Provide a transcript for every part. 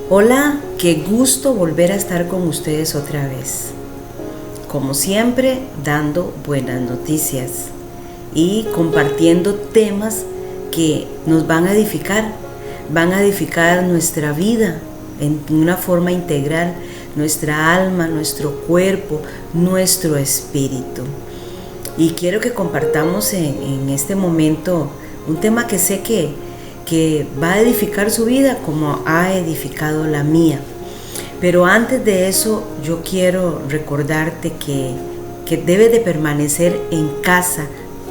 Hola, qué gusto volver a estar con ustedes otra vez. Como siempre, dando buenas noticias y compartiendo temas que nos van a edificar nuestra vida en una forma integral, nuestra alma, nuestro cuerpo, nuestro espíritu. Y quiero que compartamos en este momento un tema que sé que va a edificar su vida como ha edificado la mía. Pero antes de eso, yo quiero recordarte que debes de permanecer en casa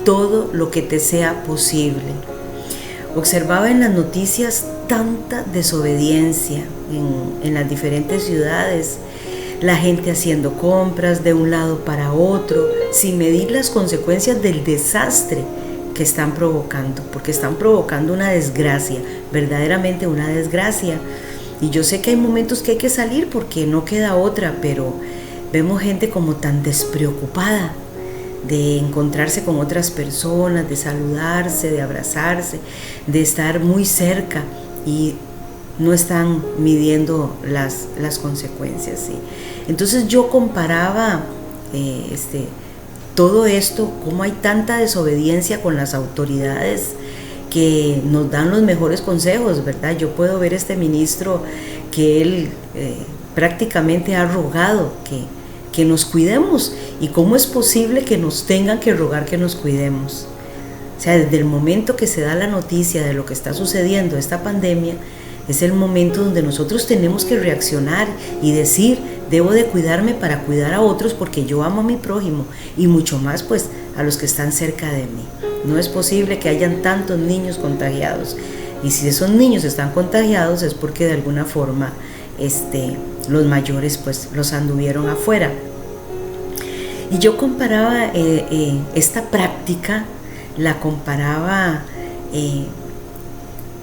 todo lo que te sea posible. Observaba en las noticias tanta desobediencia en las diferentes ciudades, la gente haciendo compras de un lado para otro, sin medir las consecuencias del desastre que están provocando, porque están provocando una desgracia, verdaderamente una desgracia. Y yo sé que hay momentos que hay que salir porque no queda otra, pero vemos gente como tan despreocupada de encontrarse con otras personas, de saludarse, de abrazarse, de estar muy cerca y no están midiendo las consecuencias, ¿sí? Entonces yo comparaba todo esto, cómo hay tanta desobediencia con las autoridades que nos dan los mejores consejos, ¿verdad? Yo puedo ver este ministro que él prácticamente ha rogado que nos cuidemos, y cómo es posible que nos tengan que rogar que nos cuidemos. O sea, desde el momento que se da la noticia de lo que está sucediendo, esta pandemia, es el momento donde nosotros tenemos que reaccionar y decir: debo de cuidarme para cuidar a otros, porque yo amo a mi prójimo y mucho más pues a los que están cerca de mí. No es posible que hayan tantos niños contagiados, y si esos niños están contagiados es porque de alguna forma los mayores pues los anduvieron afuera. Y yo comparaba esta práctica, la comparaba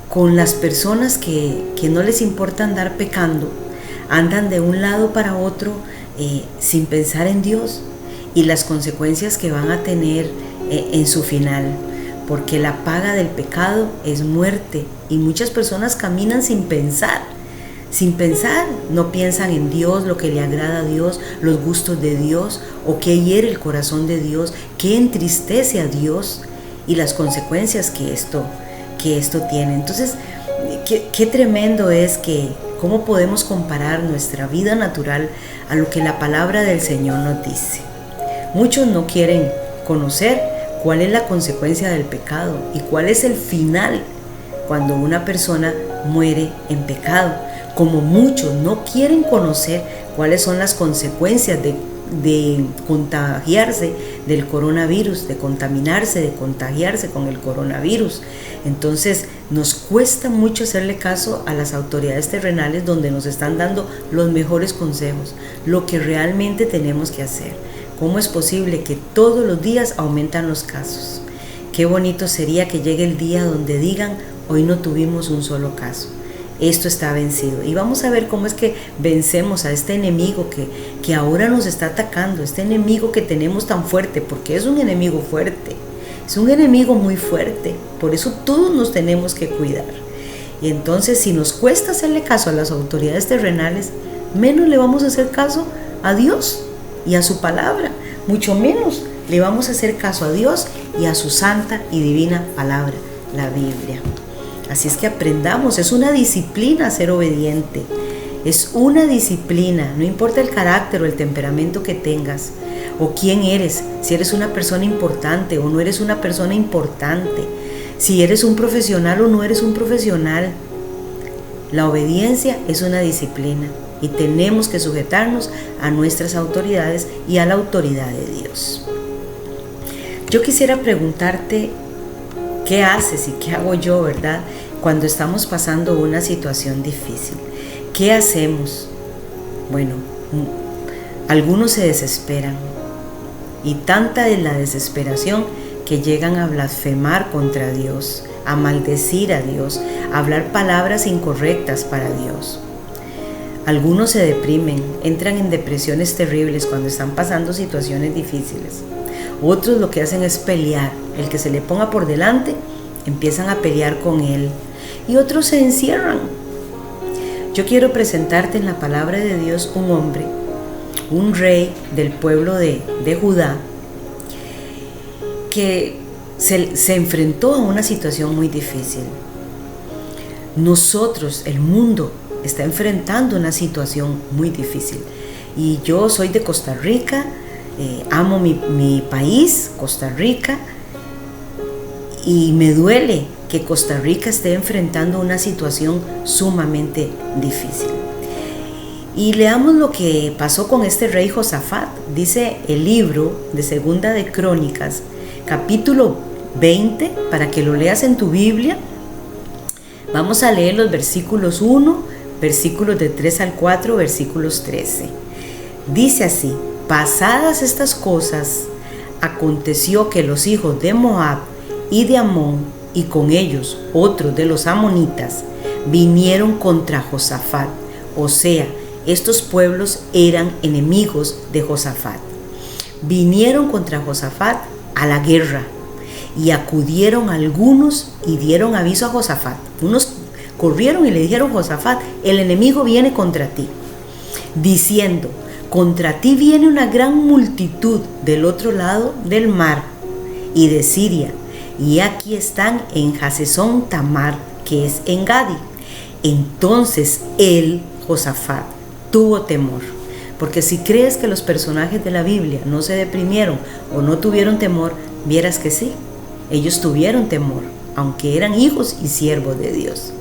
con las personas que no les importa andar pecando, andan de un lado para otro sin pensar en Dios y las consecuencias que van a tener en su final, porque la paga del pecado es muerte, y muchas personas caminan sin pensar, no piensan en Dios, lo que le agrada a Dios, los gustos de Dios, o qué hiere el corazón de Dios, qué entristece a Dios y las consecuencias que esto tiene. Entonces, qué tremendo es que cómo podemos comparar nuestra vida natural a lo que la palabra del Señor nos dice. Muchos no quieren conocer cuál es la consecuencia del pecado y cuál es el final cuando una persona muere en pecado, como muchos no quieren conocer cuáles son las consecuencias de contagiarse del coronavirus, de contaminarse, de contagiarse con el coronavirus. Entonces nos cuesta mucho hacerle caso a las autoridades terrenales, donde nos están dando los mejores consejos, lo que realmente tenemos que hacer. ¿Cómo es posible que todos los días aumentan los casos? Qué bonito sería que llegue el día donde digan: hoy no tuvimos un solo caso, esto está vencido. Y vamos a ver cómo es que vencemos a este enemigo que ahora nos está atacando, este enemigo que tenemos tan fuerte, porque es un enemigo fuerte, es un enemigo muy fuerte. Por eso todos nos tenemos que cuidar. Y entonces, si nos cuesta hacerle caso a las autoridades terrenales, menos le vamos a hacer caso a Dios y a su palabra, mucho menos le vamos a hacer caso a Dios y a su santa y divina palabra, la Biblia. Así es que aprendamos, es una disciplina ser obediente, es una disciplina, no importa el carácter o el temperamento que tengas, o quién eres, si eres una persona importante o no eres una persona importante, si eres un profesional o no eres un profesional. La obediencia es una disciplina y tenemos que sujetarnos a nuestras autoridades y a la autoridad de Dios. Yo quisiera preguntarte: ¿qué haces y qué hago yo, verdad, cuando estamos pasando una situación difícil? ¿Qué hacemos? Bueno, algunos se desesperan, y tanta es la desesperación que llegan a blasfemar contra Dios, a maldecir a Dios, a hablar palabras incorrectas para Dios. Algunos se deprimen, entran en depresiones terribles cuando están pasando situaciones difíciles. Otros lo que hacen es pelear. El que se le ponga por delante, empiezan a pelear con él. Y otros se encierran. Yo quiero presentarte en la palabra de Dios un hombre, un rey del pueblo de Judá, que se enfrentó a una situación muy difícil. Nosotros, el mundo, está enfrentando una situación muy difícil. Y yo soy de Costa Rica, amo mi país, Costa Rica, y me duele que Costa Rica esté enfrentando una situación sumamente difícil. Y leamos lo que pasó con este rey Josafat. Dice el libro de Segunda de Crónicas, capítulo 20, para que lo leas en tu Biblia. Vamos a leer los versículos 1, versículos de 3 al 4, versículos 13. Dice así: pasadas estas cosas, aconteció que los hijos de Moab y de Amón, y con ellos otros de los amonitas, vinieron contra Josafat. O sea, estos pueblos eran enemigos de Josafat. Vinieron contra Josafat a la guerra, y acudieron algunos y dieron aviso a Josafat. Unos corrieron y le dijeron: Josafat, el enemigo viene contra ti, diciendo: contra ti viene una gran multitud del otro lado del mar y de Siria, y aquí están en Hasezón Tamar, que es en Gadi. Entonces él, Josafat, tuvo temor. Porque si crees que los personajes de la Biblia no se deprimieron o no tuvieron temor, vieras que sí, ellos tuvieron temor, aunque eran hijos y siervos de Dios.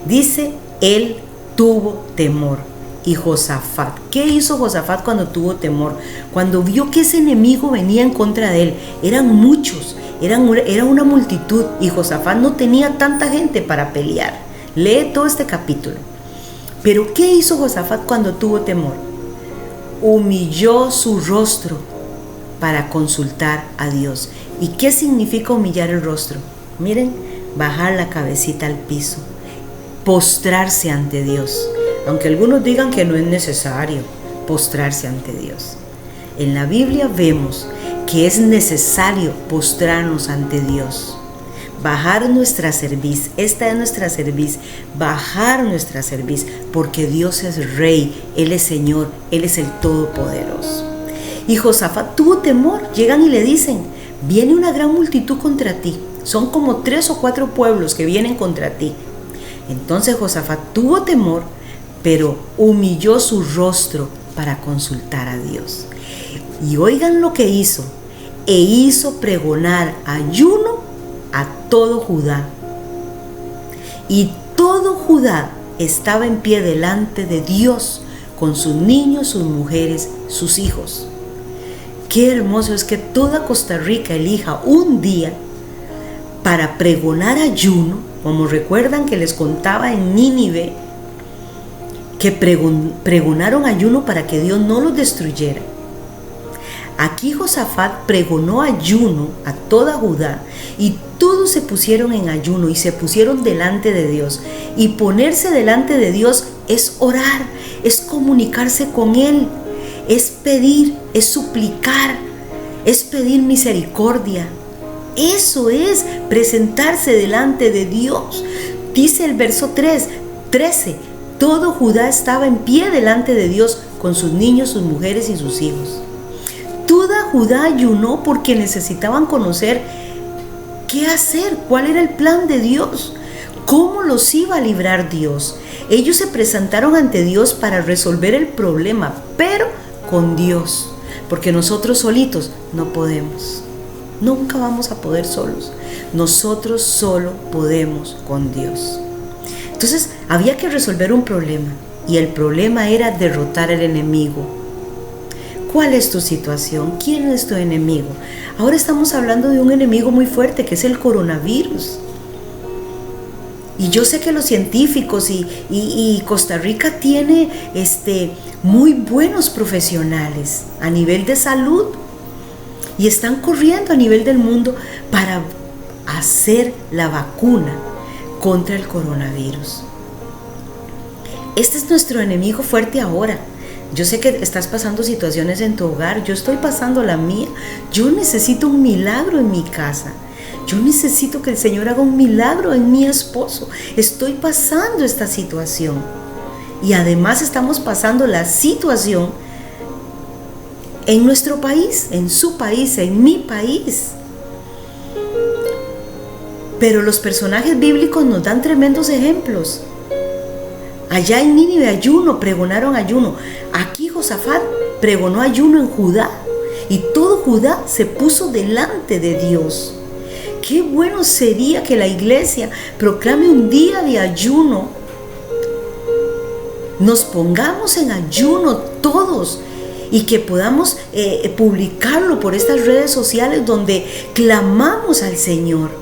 Dice, él tuvo temor. Y Josafat, ¿qué hizo Josafat cuando tuvo temor? Cuando vio que ese enemigo venía en contra de él, eran muchos, era una multitud, y Josafat no tenía tanta gente para pelear. Lee todo este capítulo. Pero ¿qué hizo Josafat cuando tuvo temor? Humilló su rostro para consultar a Dios. ¿Y qué significa humillar el rostro? Miren, bajar la cabecita al piso, postrarse ante Dios. Aunque algunos digan que no es necesario postrarse ante Dios. En la Biblia vemos que es necesario postrarnos ante Dios. Bajar nuestra cerviz, esta es nuestra cerviz, bajar nuestra cerviz, porque Dios es Rey, Él es Señor, Él es el Todopoderoso. Y Josafat tuvo temor, llegan y le dicen: viene una gran multitud contra ti, son como 3 o 4 pueblos que vienen contra ti. Entonces Josafat tuvo temor, pero humilló su rostro para consultar a Dios. Y oigan lo que hizo: e hizo pregonar ayuno a todo Judá. Y todo Judá estaba en pie delante de Dios, con sus niños, sus mujeres, sus hijos. Qué hermoso es que toda Costa Rica elija un día para pregonar ayuno, como recuerdan que les contaba en Nínive, que pregonaron ayuno para que Dios no los destruyera. Aquí Josafat pregonó ayuno a toda Judá, y todos se pusieron en ayuno y se pusieron delante de Dios. Y ponerse delante de Dios es orar, es comunicarse con Él, es pedir, es suplicar, es pedir misericordia. Eso es presentarse delante de Dios. Dice el verso 13: todo Judá estaba en pie delante de Dios, con sus niños, sus mujeres y sus hijos. Toda Judá ayunó porque necesitaban conocer qué hacer, cuál era el plan de Dios, cómo los iba a librar Dios. Ellos se presentaron ante Dios para resolver el problema, pero con Dios, porque nosotros solitos no podemos. Nunca vamos a poder solos. Nosotros solo podemos con Dios. Entonces había que resolver un problema, y el problema era derrotar al enemigo. ¿Cuál es tu situación? ¿Quién es tu enemigo? Ahora estamos hablando de un enemigo muy fuerte, que es el coronavirus. Y yo sé que los científicos y Costa Rica tiene muy buenos profesionales a nivel de salud, y están corriendo a nivel del mundo para hacer la vacuna contra el coronavirus. Este es nuestro enemigo fuerte ahora. Yo sé que estás pasando situaciones en tu hogar, yo estoy pasando la mía. Yo necesito un milagro en mi casa. Yo necesito que el Señor haga un milagro en mi esposo. Estoy pasando esta situación. y además estamos pasando la situación en nuestro país, en su país, en mi país. Pero los personajes bíblicos nos dan tremendos ejemplos. Allá en Nínive ayuno, pregonaron ayuno. Aquí Josafat pregonó ayuno en Judá y todo Judá se puso delante de Dios. Qué bueno sería que la iglesia proclame un día de ayuno. Nos pongamos en ayuno todos y que podamos publicarlo por estas redes sociales donde clamamos al Señor.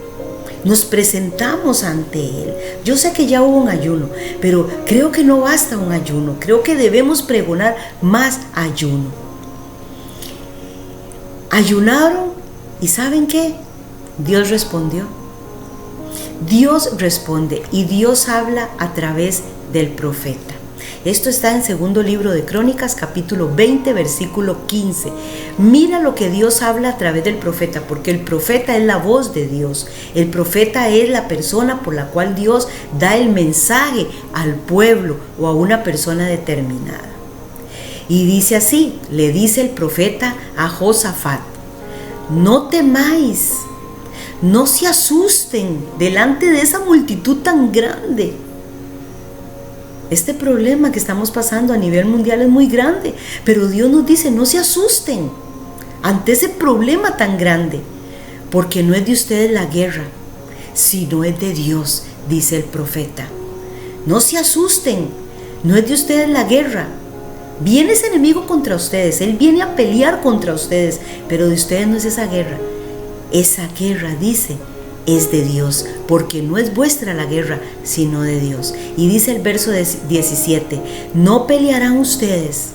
Nos presentamos ante Él. Yo sé que ya hubo un ayuno, pero creo que no basta un ayuno. Creo que debemos pregonar más ayuno. Ayunaron y ¿saben qué? Dios respondió. Dios responde y Dios habla a través del profeta. Esto está en segundo libro de Crónicas, capítulo 20, versículo 15. Mira lo que Dios habla a través del profeta, porque el profeta es la voz de Dios. El profeta es la persona por la cual Dios da el mensaje al pueblo o a una persona determinada. Y dice así, le dice el profeta a Josafat: no temáis, no se asusten delante de esa multitud tan grande. Este problema que estamos pasando a nivel mundial es muy grande, pero Dios nos dice, no se asusten ante ese problema tan grande, porque no es de ustedes la guerra, sino es de Dios, dice el profeta. No se asusten, no es de ustedes la guerra. Viene ese enemigo contra ustedes, él viene a pelear contra ustedes, pero de ustedes no es esa guerra. Esa guerra, dice, es de Dios, porque no es vuestra la guerra, sino de Dios. Y dice el verso 17, no pelearán ustedes,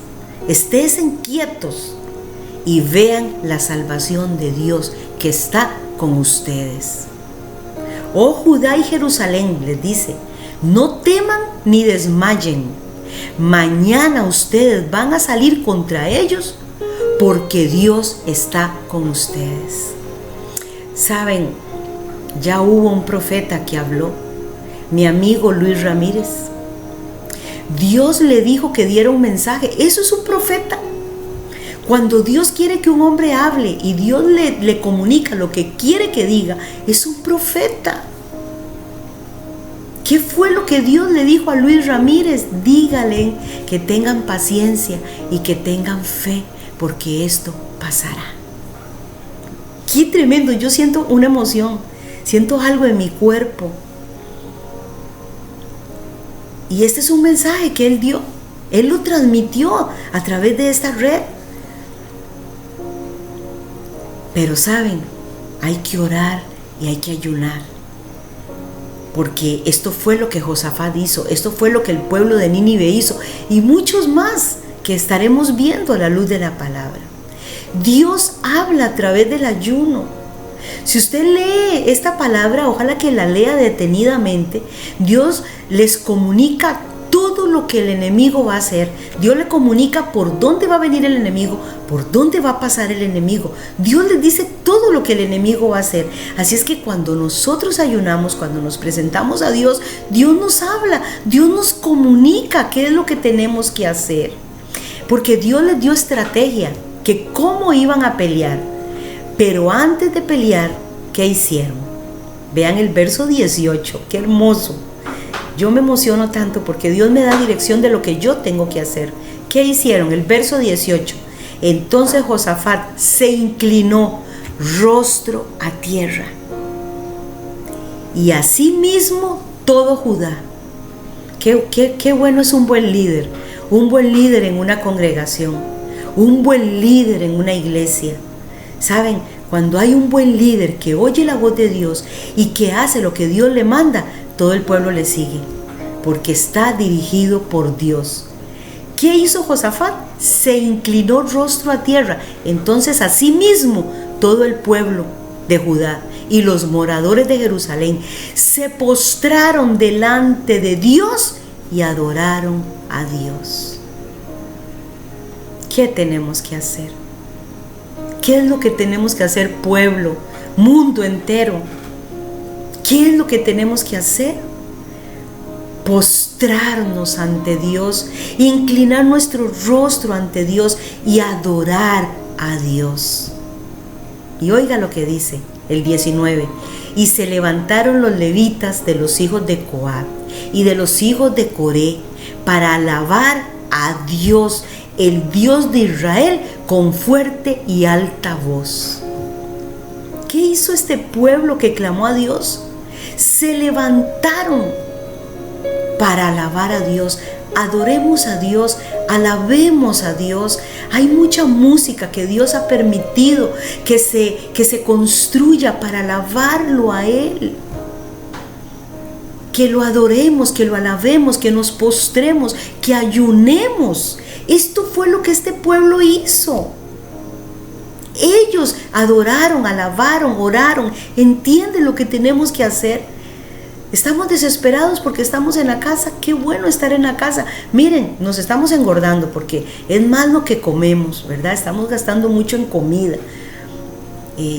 estén quietos y vean la salvación de Dios que está con ustedes. Oh Judá y Jerusalén, les dice, no teman ni desmayen. Mañana ustedes van a salir contra ellos porque Dios está con ustedes. Saben, ya hubo un profeta que habló, mi amigo Luis Ramírez. Dios le dijo que diera un mensaje. Eso es un profeta. Cuando Dios quiere que un hombre hable y Dios le comunica lo que quiere que diga, es un profeta. ¿Qué fue lo que Dios le dijo a Luis Ramírez? Dígale que tengan paciencia y que tengan fe, porque esto pasará. ¡Qué tremendo! Yo siento una emoción, siento algo en mi cuerpo. Y este es un mensaje que Él dio. Él lo transmitió a través de esta red. Pero saben, hay que orar y hay que ayunar. Porque esto fue lo que Josafat hizo, esto fue lo que el pueblo de Nínive hizo y muchos más que estaremos viendo a la luz de la palabra. Dios habla a través del ayuno. Si usted lee esta palabra, ojalá que la lea detenidamente, Dios les comunica todo lo que el enemigo va a hacer. Dios le comunica por dónde va a venir el enemigo, por dónde va a pasar el enemigo. Dios les dice todo lo que el enemigo va a hacer. Así es que cuando nosotros ayunamos, cuando nos presentamos a Dios, Dios nos habla, Dios nos comunica qué es lo que tenemos que hacer. Porque Dios les dio estrategia, que cómo iban a pelear. Pero antes de pelear, ¿qué hicieron? Vean el verso 18, qué hermoso. Yo me emociono tanto porque Dios me da dirección de lo que yo tengo que hacer. ¿Qué hicieron? El verso 18. Entonces Josafat se inclinó rostro a tierra. Y asimismo todo Judá. Qué bueno es un buen líder. Un buen líder en una congregación. Un buen líder en una iglesia. ¿Saben? Cuando hay un buen líder que oye la voz de Dios y que hace lo que Dios le manda, todo el pueblo le sigue, porque está dirigido por Dios. ¿Qué hizo Josafat? Se inclinó rostro a tierra. Entonces asimismo todo el pueblo de Judá y los moradores de Jerusalén se postraron delante de Dios y adoraron a Dios. ¿Qué tenemos que hacer? ¿Qué es lo que tenemos que hacer, pueblo, mundo entero? ¿Qué es lo que tenemos que hacer? postrarnos ante Dios, inclinar nuestro rostro ante Dios y adorar a Dios. Y oiga lo que dice el 19: y se levantaron los levitas de los hijos de Coat y de los hijos de Coré para alabar a Dios, el Dios de Israel, con fuerte y alta voz. ¿Qué hizo este pueblo que clamó a Dios? Se levantaron para alabar a Dios. Adoremos a Dios, alabemos a Dios. Hay mucha música que Dios ha permitido que se construya para alabarlo a Él. Que lo adoremos, que lo alabemos, que nos postremos, que ayunemos. Esto fue lo que este pueblo hizo. Ellos adoraron, alabaron, oraron. ¿Entienden lo que tenemos que hacer? Estamos desesperados porque estamos en la casa. Qué bueno estar en la casa. Miren, nos estamos engordando porque es más lo que comemos, ¿verdad? Estamos gastando mucho en comida.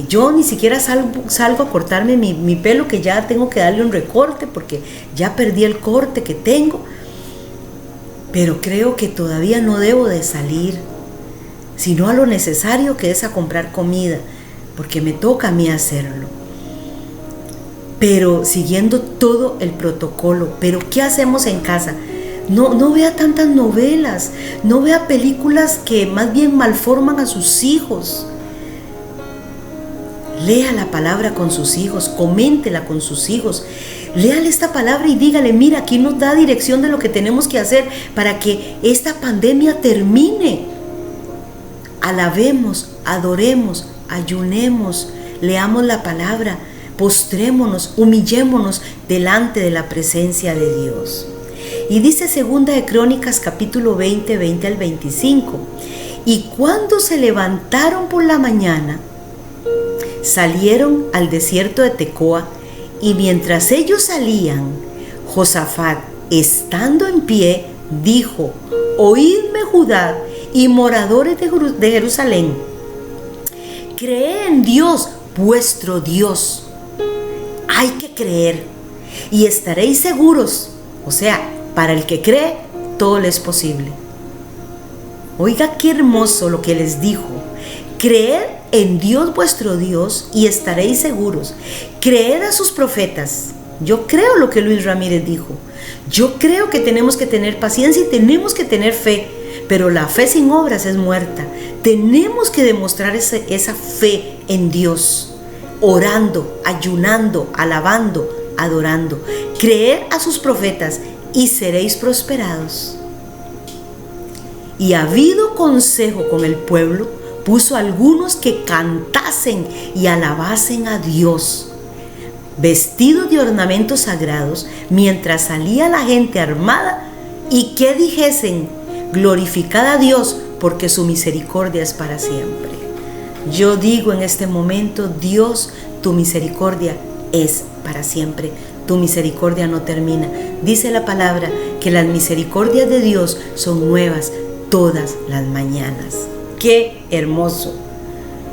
Yo ni siquiera salgo a cortarme mi pelo, que ya tengo que darle un recorte porque ya perdí el corte que tengo. Pero creo que todavía no debo de salir, sino a lo necesario, que es a comprar comida, porque me toca a mí hacerlo. Pero siguiendo todo el protocolo. Pero ¿qué hacemos en casa? No vea tantas novelas, no vea películas que más bien malforman a sus hijos. Lea la palabra con sus hijos, coméntela con sus hijos. Léale esta palabra y dígale: mira, aquí nos da dirección de lo que tenemos que hacer para que esta pandemia termine. Alabemos, adoremos, ayunemos, leamos la palabra, postrémonos, humillémonos delante de la presencia de Dios. Y dice Segunda de Crónicas capítulo 20, 20 al 25: y cuando se levantaron por la mañana, salieron al desierto de Tecoa, y mientras ellos salían, Josafat, estando en pie, dijo: oídme, Judá y moradores de Jerusalén, creed en Dios vuestro Dios. Hay que creer y estaréis seguros. O sea, para el que cree, todo le es posible. Oiga qué hermoso lo que les dijo: creed en Dios vuestro Dios y estaréis seguros. Creed a sus profetas. Yo creo lo que Luis Ramírez dijo. Yo creo que tenemos que tener paciencia y tenemos que tener fe, pero la fe sin obras es muerta. Tenemos que demostrar esa fe en Dios, orando, ayunando, alabando, adorando. Creed a sus profetas y seréis prosperados. Y habido consejo con el pueblo, puso a algunos que cantasen y alabasen a Dios, vestidos de ornamentos sagrados, mientras salía la gente armada, y que dijesen: glorificad a Dios, porque su misericordia es para siempre. Yo digo en este momento: Dios, tu misericordia es para siempre. Tu misericordia no termina. Dice la palabra que las misericordias de Dios son nuevas todas las mañanas. ¡Qué hermoso!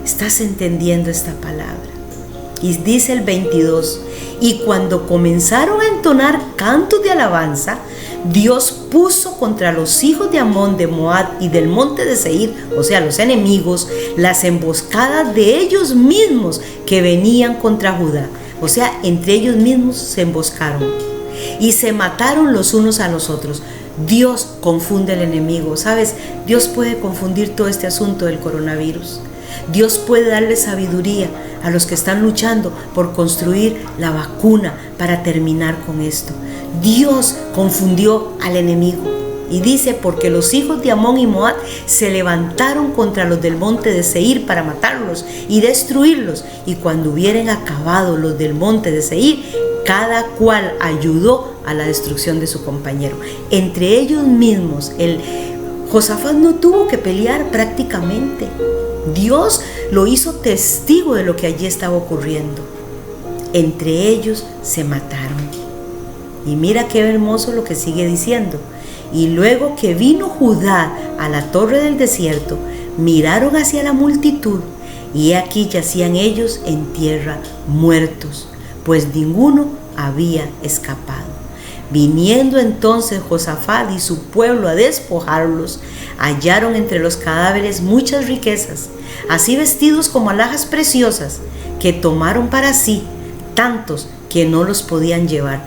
¿Estás entendiendo esta palabra? Y dice el 22: y cuando comenzaron a entonar cantos de alabanza, Dios puso contra los hijos de Amón, de Moab y del monte de Seir, o sea, los enemigos, las emboscadas de ellos mismos que venían contra Judá. O sea, entre ellos mismos se emboscaron y se mataron los unos a los otros. Dios confunde al enemigo. ¿Sabes? Dios puede confundir todo este asunto del coronavirus. Dios puede darle sabiduría a los que están luchando por construir la vacuna para terminar con esto. Dios confundió al enemigo. Y dice: porque los hijos de Amón y Moab se levantaron contra los del monte de Seir para matarlos y destruirlos. Y cuando hubieran acabado los del monte de Seir, cada cual ayudó a la destrucción de su compañero. Entre ellos mismos, Josafat no tuvo que pelear prácticamente. Dios lo hizo testigo de lo que allí estaba ocurriendo. Entre ellos se mataron. Y mira qué hermoso lo que sigue diciendo: y luego que vino Judá a la torre del desierto, miraron hacia la multitud, y aquí yacían ellos en tierra muertos, pues ninguno había escapado. Viniendo entonces Josafat y su pueblo a despojarlos, hallaron entre los cadáveres muchas riquezas, así vestidos como alhajas preciosas, que tomaron para sí, tantos que no los podían llevar.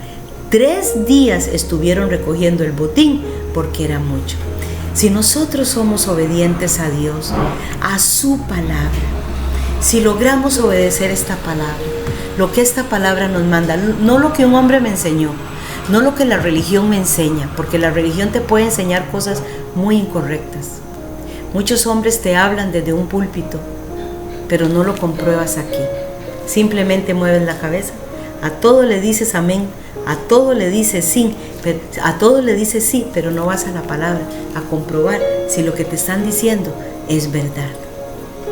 3 días estuvieron recogiendo el botín, porque era mucho. Si nosotros somos obedientes a Dios, a su palabra, si logramos obedecer esta palabra, lo que esta palabra nos manda, no lo que un hombre me enseñó, no lo que la religión me enseña, porque la religión te puede enseñar cosas muy incorrectas. Muchos hombres te hablan desde un púlpito, pero no lo compruebas aquí. Simplemente mueves la cabeza, a todo le dices amén, a todo le dices sí, pero no vas a la palabra a comprobar si lo que te están diciendo es verdad,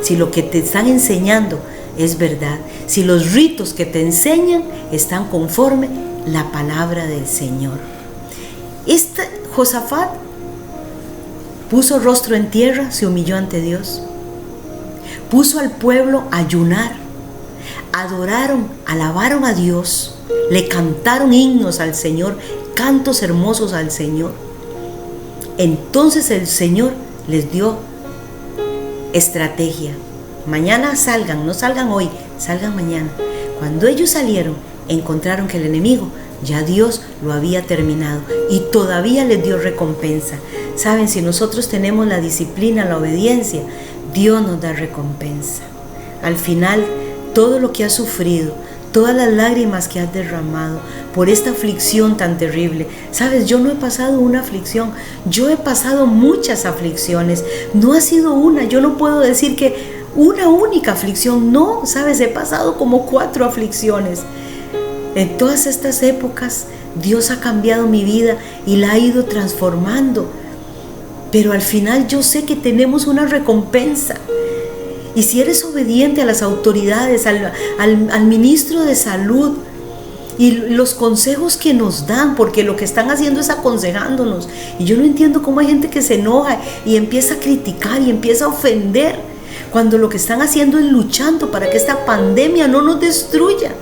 si lo que te están enseñando es verdad, si los ritos que te enseñan están conforme la palabra del Señor. Josafat puso rostro en tierra, se humilló ante Dios, puso al pueblo a ayunar, adoraron, alabaron a Dios, le cantaron himnos al Señor, cantos hermosos al Señor. Entonces el Señor les dio estrategia. Mañana salgan, no salgan hoy, salgan mañana. Cuando ellos salieron, encontraron que el enemigo ya Dios lo había terminado y todavía les dio recompensa. Saben, si nosotros tenemos la disciplina, la obediencia, Dios nos da recompensa. Al final, todo lo que has sufrido, todas las lágrimas que has derramado por esta aflicción tan terrible. Sabes, yo no he pasado una aflicción, yo he pasado muchas aflicciones. No ha sido una, yo no puedo decir que una única aflicción, no, sabes, he pasado como 4 aflicciones. En todas estas épocas, Dios ha cambiado mi vida y la ha ido transformando. Pero al final yo sé que tenemos una recompensa. Y si eres obediente a las autoridades, al ministro de salud y los consejos que nos dan, porque lo que están haciendo es aconsejándonos. Y yo no entiendo cómo hay gente que se enoja y empieza a criticar y empieza a ofender, cuando lo que están haciendo es luchando para que esta pandemia no nos destruya.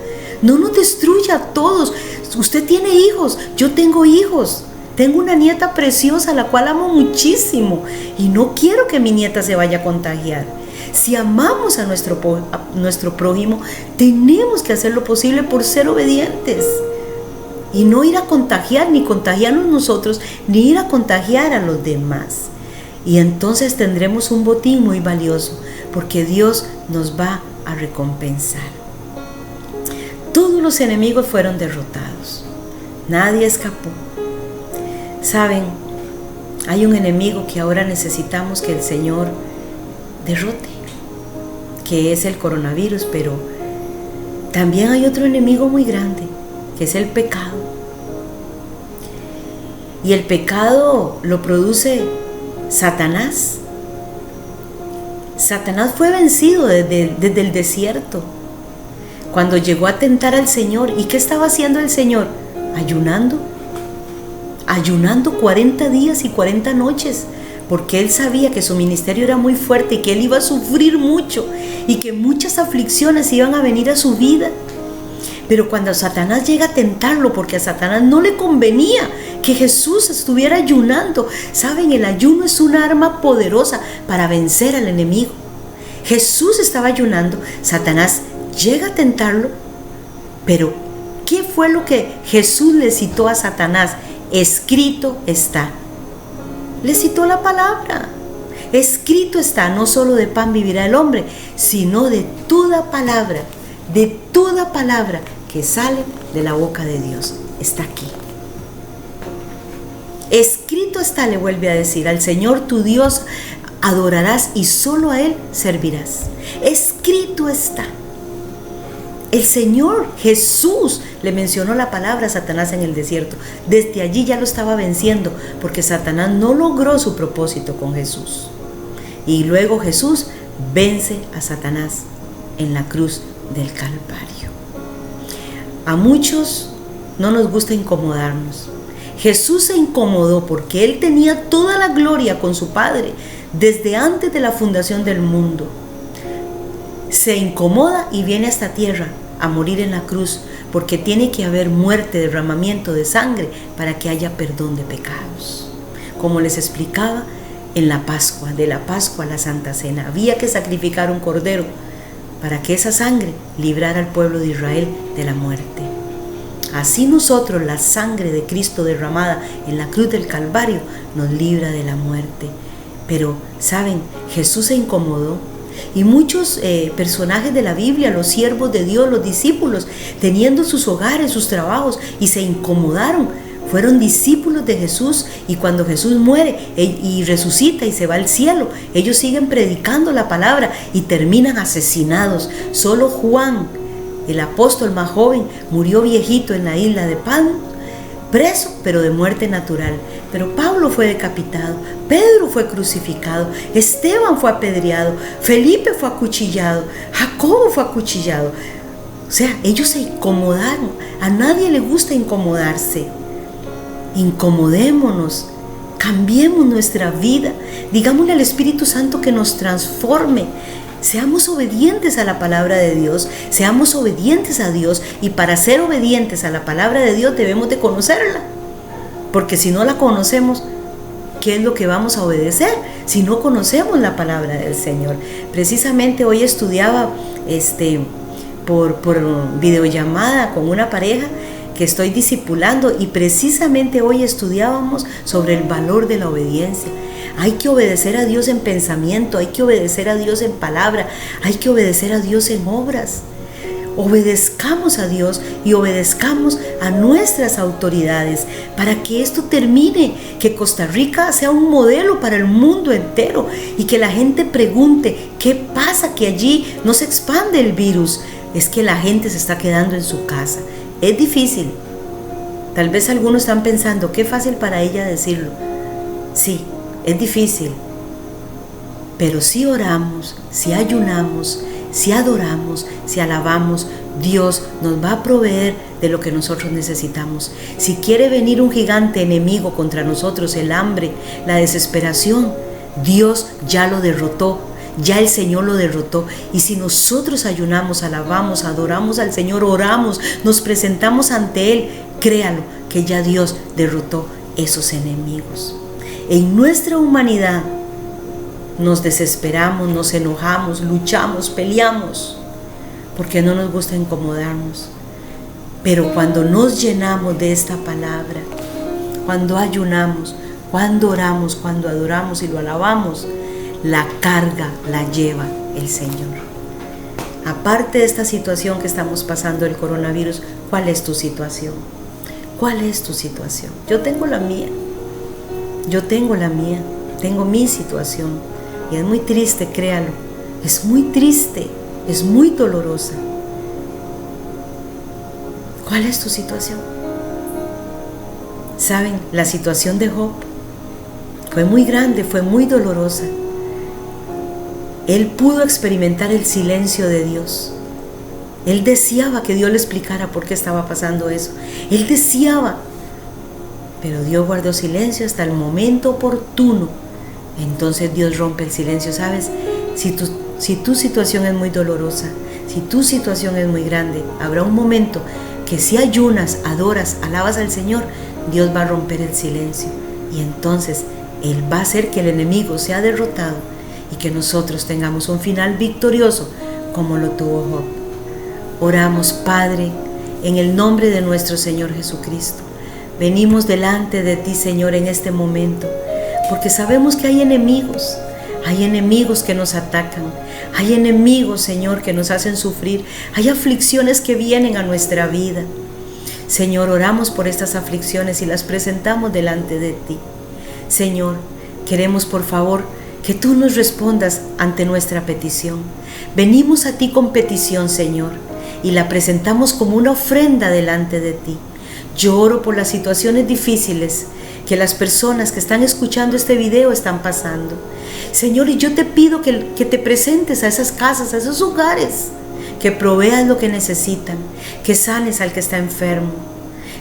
No nos destruya a todos. Usted tiene hijos, yo tengo hijos. Tengo una nieta preciosa, la cual amo muchísimo. Y no quiero que mi nieta se vaya a contagiar. Si amamos a nuestro prójimo, tenemos que hacer lo posible por ser obedientes. Y no ir a contagiar, ni contagiarnos nosotros, ni ir a contagiar a los demás. Y entonces tendremos un botín muy valioso, porque Dios nos va a recompensar. Todos los enemigos fueron derrotados. Nadie escapó. Saben, hay un enemigo que ahora necesitamos que el Señor derrote, que es el coronavirus, pero también hay otro enemigo muy grande, que es el pecado. Y el pecado lo produce Satanás. Satanás fue vencido desde el desierto, cuando llegó a tentar al Señor. ¿Y qué estaba haciendo el Señor? Ayunando 40 días y 40 noches, porque Él sabía que su ministerio era muy fuerte y que Él iba a sufrir mucho y que muchas aflicciones iban a venir a su vida. Pero cuando Satanás llega a tentarlo, porque a Satanás no le convenía que Jesús estuviera ayunando. Saben, el ayuno es una arma poderosa para vencer al enemigo. Jesús estaba ayunando, Satanás llega a tentarlo, pero ¿qué fue lo que Jesús le citó a Satanás? Escrito está. Le citó la palabra. Escrito está, no solo de pan vivirá el hombre, sino de toda palabra que sale de la boca de Dios. Está aquí. Escrito está, le vuelve a decir, al Señor tu Dios adorarás y solo a Él servirás. Escrito está. El Señor Jesús le mencionó la palabra a Satanás en el desierto. Desde allí ya lo estaba venciendo, porque Satanás no logró su propósito con Jesús. Y luego Jesús vence a Satanás en la cruz del Calvario. A muchos no nos gusta incomodarnos. Jesús se incomodó porque Él tenía toda la gloria con su Padre desde antes de la fundación del mundo. Se incomoda y viene a esta tierra a morir en la cruz porque tiene que haber muerte, derramamiento de sangre para que haya perdón de pecados. Como les explicaba, en la Pascua, de la Pascua a la Santa Cena, había que sacrificar un cordero para que esa sangre librara al pueblo de Israel de la muerte. Así nosotros, la sangre de Cristo derramada en la cruz del Calvario nos libra de la muerte. Pero, ¿saben? Jesús se incomodó. Y muchos personajes de la Biblia, los siervos de Dios, los discípulos, teniendo sus hogares, sus trabajos, y se incomodaron. Fueron discípulos de Jesús, y cuando Jesús muere y resucita y se va al cielo, ellos siguen predicando la palabra y terminan asesinados. Solo Juan, el apóstol más joven, murió viejito en la isla de Patmos, preso, pero de muerte natural. Pero Pablo fue decapitado, Pedro fue crucificado, Esteban fue apedreado, Felipe fue acuchillado, Jacobo fue acuchillado. O sea, ellos se incomodaron. A nadie le gusta incomodarse. Incomodémonos, cambiemos nuestra vida, digámosle al Espíritu Santo que nos transforme. Seamos obedientes a la palabra de Dios, seamos obedientes a Dios, y para ser obedientes a la palabra de Dios debemos de conocerla, porque si no la conocemos, ¿qué es lo que vamos a obedecer si no conocemos la palabra del Señor? Precisamente hoy estudiaba por videollamada con una pareja que estoy discipulando, y precisamente hoy estudiábamos sobre el valor de la obediencia. Hay que obedecer a Dios en pensamiento, hay que obedecer a Dios en palabra, hay que obedecer a Dios en obras. Obedezcamos a Dios y obedezcamos a nuestras autoridades para que esto termine, que Costa Rica sea un modelo para el mundo entero y que la gente pregunte, ¿qué pasa que allí no se expande el virus? Es que la gente se está quedando en su casa. Es difícil. Tal vez algunos están pensando, qué fácil para ella decirlo. Sí, es difícil. Pero si oramos, si ayunamos, si adoramos, si alabamos, Dios nos va a proveer de lo que nosotros necesitamos. Si quiere venir un gigante enemigo contra nosotros, el hambre, la desesperación, Dios ya lo derrotó. Ya el Señor lo derrotó. Y si nosotros ayunamos, alabamos, adoramos al Señor, oramos, nos presentamos ante Él, créalo que ya Dios derrotó esos enemigos. En nuestra humanidad nos desesperamos, nos enojamos, luchamos, peleamos, porque no nos gusta incomodarnos. Pero cuando nos llenamos de esta palabra, cuando ayunamos, cuando oramos, cuando adoramos y lo alabamos, la carga la lleva el Señor. Aparte de esta situación que estamos pasando, el coronavirus, ¿cuál es tu situación? ¿Cuál es tu situación? Yo tengo la mía. Tengo mi situación. Y es muy triste, créalo. Es muy triste, es muy dolorosa. ¿Cuál es tu situación? ¿Saben? La situación de Job fue muy grande, fue muy dolorosa. Él pudo experimentar el silencio de Dios. Él deseaba que Dios le explicara por qué estaba pasando eso. Él deseaba, pero Dios guardó silencio hasta el momento oportuno. Entonces Dios rompe el silencio. ¿Sabes? Si tu situación es muy dolorosa, si tu situación es muy grande, habrá un momento que si ayunas, adoras, alabas al Señor, Dios va a romper el silencio. Y entonces Él va a hacer que el enemigo sea derrotado y que nosotros tengamos un final victorioso como lo tuvo Job. Oramos, Padre, en el nombre de nuestro Señor Jesucristo. Venimos delante de ti, Señor, en este momento, porque sabemos que hay enemigos que nos atacan, hay enemigos, Señor, que nos hacen sufrir, hay aflicciones que vienen a nuestra vida. Señor, oramos por estas aflicciones y las presentamos delante de ti. Señor, queremos, por favor, que tú nos respondas ante nuestra petición. Venimos a ti con petición, Señor, y la presentamos como una ofrenda delante de ti. Yo oro por las situaciones difíciles que las personas que están escuchando este video están pasando. Señor, y yo te pido que te presentes a esas casas, a esos hogares, que proveas lo que necesitan, que sanes al que está enfermo,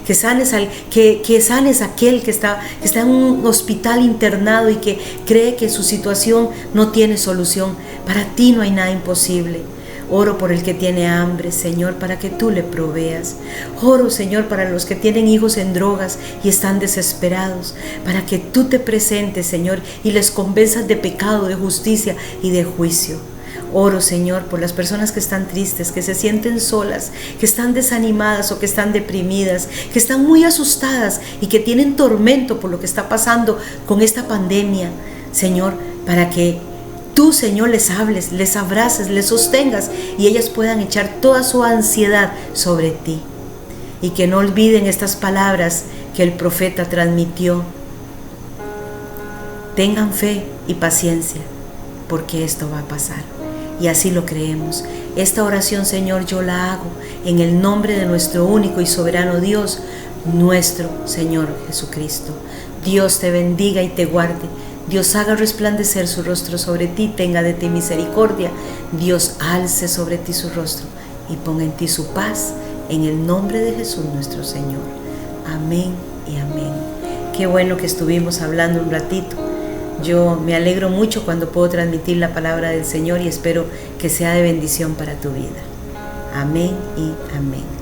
que sanes a aquel que está en un hospital internado y que cree que su situación no tiene solución. Para ti no hay nada imposible. Oro por el que tiene hambre, Señor, para que tú le proveas. Oro, Señor, para los que tienen hijos en drogas y están desesperados, para que tú te presentes, Señor, y les convenzas de pecado, de justicia y de juicio. Oro, Señor, por las personas que están tristes, que se sienten solas, que están desanimadas o que están deprimidas, que están muy asustadas y que tienen tormento por lo que está pasando con esta pandemia, Señor, para que tú, Señor, les hables, les abraces, les sostengas y ellas puedan echar toda su ansiedad sobre ti. Y que no olviden estas palabras que el profeta transmitió. Tengan fe y paciencia, porque esto va a pasar. Y así lo creemos. Esta oración, Señor, yo la hago en el nombre de nuestro único y soberano Dios, nuestro Señor Jesucristo. Dios te bendiga y te guarde. Dios haga resplandecer su rostro sobre ti, tenga de ti misericordia. Dios alce sobre ti su rostro y ponga en ti su paz, en el nombre de Jesús nuestro Señor. Amén y amén. Qué bueno que estuvimos hablando un ratito. Yo me alegro mucho cuando puedo transmitir la palabra del Señor y espero que sea de bendición para tu vida. Amén y amén.